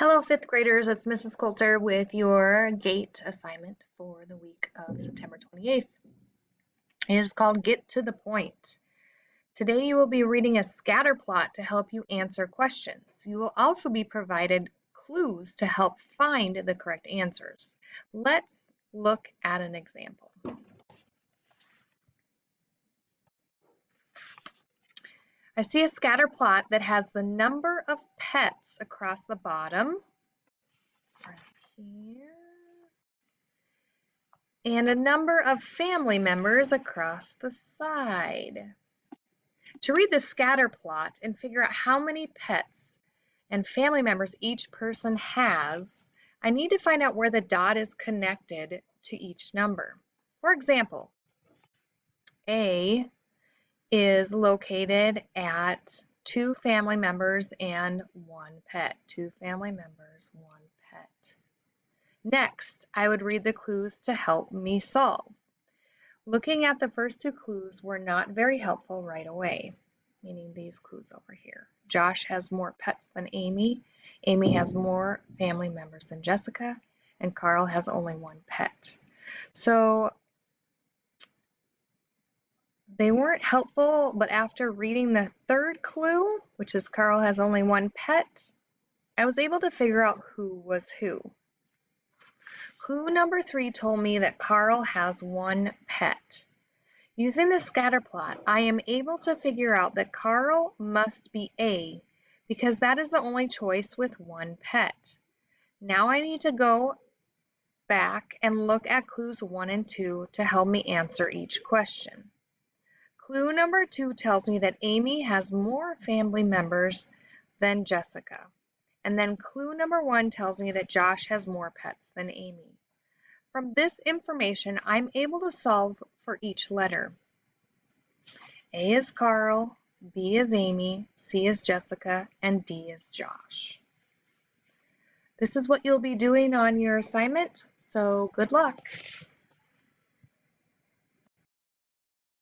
Hello, fifth graders. It's Mrs. Coulter with your GATE assignment for the week of September 28th. It is called Get to the Point. Today you will be reading a scatter plot to help you answer questions. You will also be provided clues to help find the correct answers. Let's look at an example. I see a scatter plot that has the number of pets across the bottom, right here, and a number of family members across the side. To read the scatter plot and figure out how many pets and family members each person has, I need to find out where the dot is connected to each number. For example, A is located at 2 family members and 1 pet. 2 family members, 1 pet. Next, I would read the clues to help me solve. Looking at the first 2 clues were not very helpful right away, meaning these clues over here. Josh has more pets than Amy. Amy has more family members than Jessica, and Carl has only 1 pet. So they weren't helpful, but after reading the third clue, which is Carl has only 1 pet, I was able to figure out who was who. Clue number 3 told me that Carl has 1 pet. Using the scatter plot, I am able to figure out that Carl must be A because that is the only choice with 1 pet. Now I need to go back and look at clues 1 and 2 to help me answer each question. Clue number 2 tells me that Amy has more family members than Jessica. And then clue number 1 tells me that Josh has more pets than Amy. From this information, I'm able to solve for each letter. A is Carl, B is Amy, C is Jessica, and D is Josh. This is what you'll be doing on your assignment, so good luck.